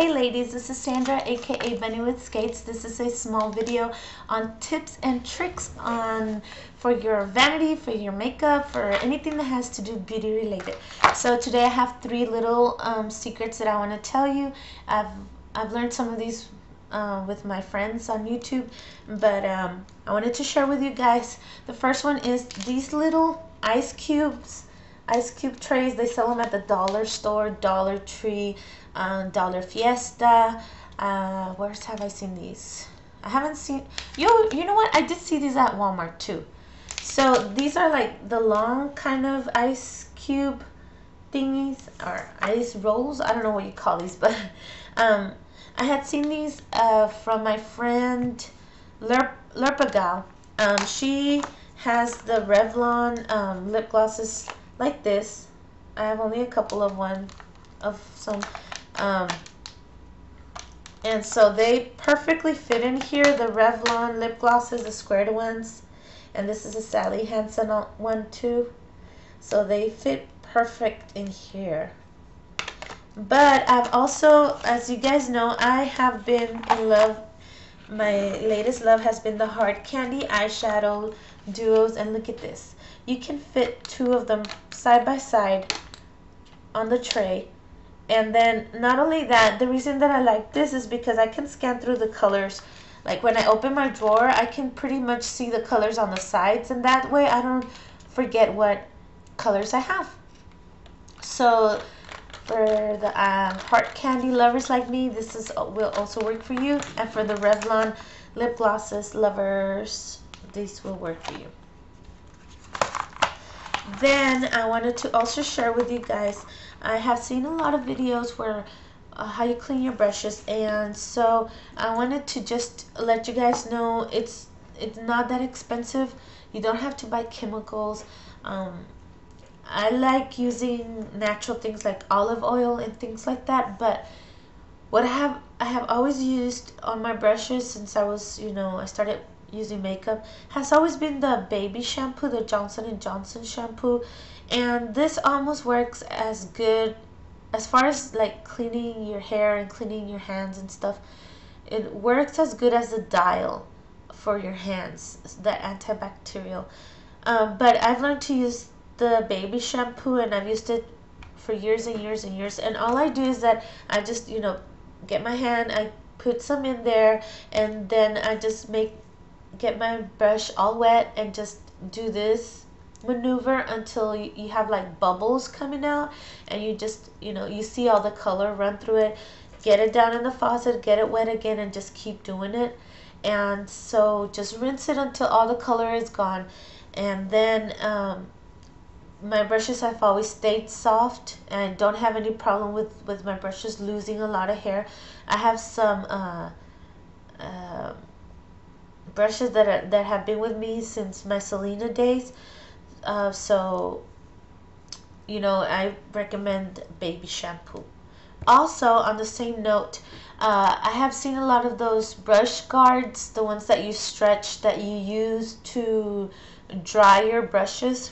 Hey ladies, this is Sandra, aka Bunny with Skates. This is a small video on tips and tricks for your vanity, for your makeup, for anything that has to do beauty related. So today I have three little secrets that I want to tell you. I've learned some of these with my friends on YouTube, but I wanted to share with you guys. The first one is these little ice cube trays. They sell them at the dollar store, Dollar Tree, Dollar Fiesta. Where have I seen these? I haven't seen, you know what, I did see these at Walmart too. So these are like the long kind of ice cube thingies, or ice rolls. I don't know what you call these, but I had seen these from my friend Lerpagal. She has the Revlon lip glosses like this. I have only a couple of some. And so they perfectly fit in here. The Revlon lip glosses, the squared ones. And this is a Sally Hansen one too. So they fit perfect in here. But I've also, as you guys know, I have been in love. My latest love has been the hard candy eyeshadow duos. And look at this. You can fit two of them side by side on the tray. And then not only that, the reason that I like this is because I can scan through the colors. Like when I open my drawer, I can pretty much see the colors on the sides, and that way I don't forget what colors I have. So for the heart candy lovers like me, this will also work for you. And for the Revlon lip glosses lovers, this will work for you. Then I wanted to also share with you guys, I have seen a lot of videos where how you clean your brushes, and so I wanted to just let you guys know it's not that expensive. You don't have to buy chemicals. I like using natural things like olive oil and things like that, but what I have always used on my brushes since I was, I started using makeup has always been the baby shampoo, the Johnson & Johnson shampoo. And this almost works as good as far as like cleaning your hair and cleaning your hands and stuff. It works as good as the Dial for your hands, the antibacterial. But I've learned to use the baby shampoo, and I've used it for years and years and years. And all I do is that I just, get my hand, I put some in there, and then I just get my brush all wet and just do this maneuver until you have like bubbles coming out, and you just you see all the color run through it. Get it down in the faucet, get it wet again, and just keep doing it. And so just rinse it until all the color is gone. And then my brushes have always stayed soft, and don't have any problem with my brushes losing a lot of hair. I have some brushes that have been with me since my Selena days. So I recommend baby shampoo. Also, on the same note, I have seen a lot of those brush guards, the ones that you stretch, that you use to dry your brushes.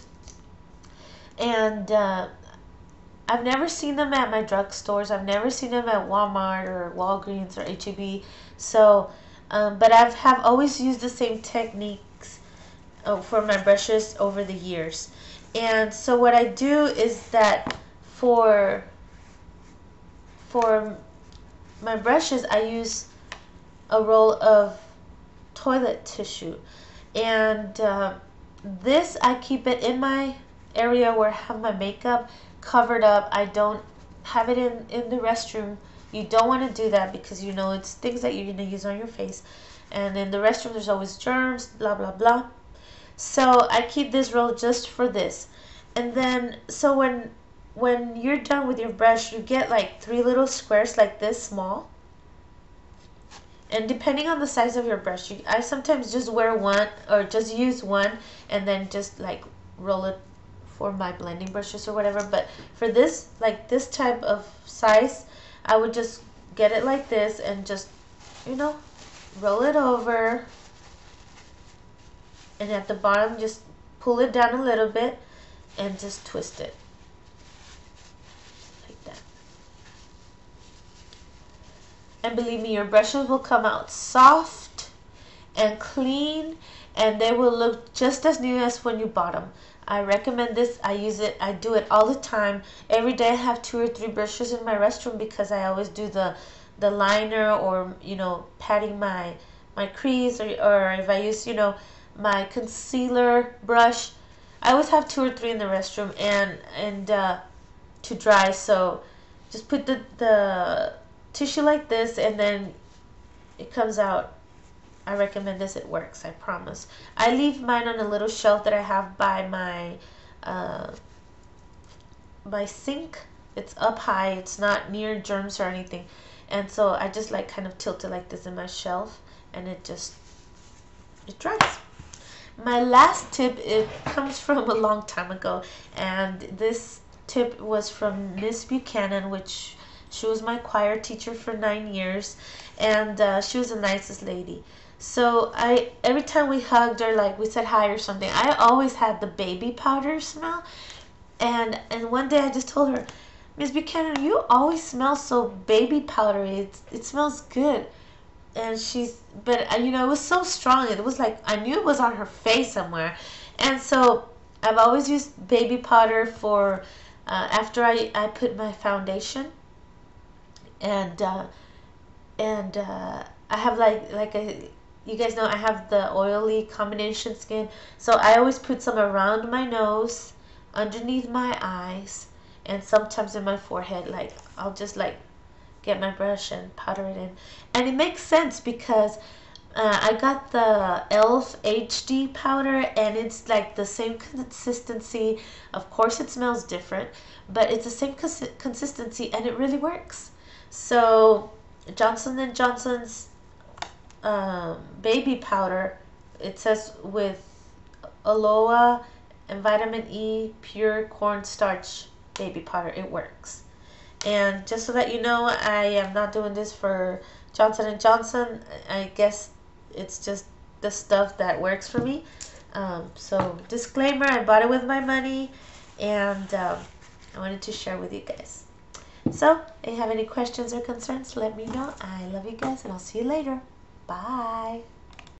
And I've never seen them at my drugstores. I've never seen them at Walmart or Walgreens or H-E-B. So, but I have always used the same techniques for my brushes over the years. And so what I do is that for my brushes, I use a roll of toilet tissue, and this I keep it in my area where I have my makeup covered up. I don't have it in the restroom. You don't want to do that because it's things that you're going to use on your face, and in the restroom there's always germs, blah blah blah. So I keep this roll just for this. And then so when you're done with your brush, you get like 3 little squares like this small. And depending on the size of your brush, I sometimes just wear one or just use one and then just like roll it for my blending brushes or whatever. But for this, like this type of size, I would just get it like this and just roll it over, and at the bottom just pull it down a little bit and just twist it like that. and believe me, your brushes will come out soft and clean, and they will look just as new as when you bought them. I recommend this. I use it. I do it all the time. Every day I have 2 or 3 brushes in my restroom because I always do the liner, or patting my crease, or if I use my concealer brush. I always have 2 or 3 in the restroom, and to dry. So just put the tissue like this, and then it comes out. I recommend this. It works. I promise. I leave mine on a little shelf that I have by my sink. It's up high. It's not near germs or anything, and so I just like kind of tilt it like this in my shelf, and it dries. My last tip, it comes from a long time ago, and this tip was from Miss Buchanan, which she was my choir teacher for 9 years, and she was the nicest lady. So every time we hugged, or like we said hi or something, I always had the baby powder smell. And one day I just told her, Miss Buchanan, you always smell so baby powdery. It smells good. And but it was so strong. It was like I knew it was on her face somewhere. And so I've always used baby powder for after I put my foundation, and I have you guys know I have the oily combination skin, so I always put some around my nose, underneath my eyes, and sometimes in my forehead. Like I'll just get my brush and powder it in. And it makes sense because I got the e.l.f. HD powder, and it's like the same consistency. Of course it smells different, but it's the same consistency, and it really works. So Johnson & Johnson's baby powder, it says with aloe and vitamin E pure cornstarch baby powder. It works. And just so that you know, I am not doing this for Johnson & Johnson. I guess it's just the stuff that works for me. So disclaimer, I bought it with my money, and I wanted to share with you guys. So if you have any questions or concerns, let me know. I love you guys, and I'll see you later. Bye.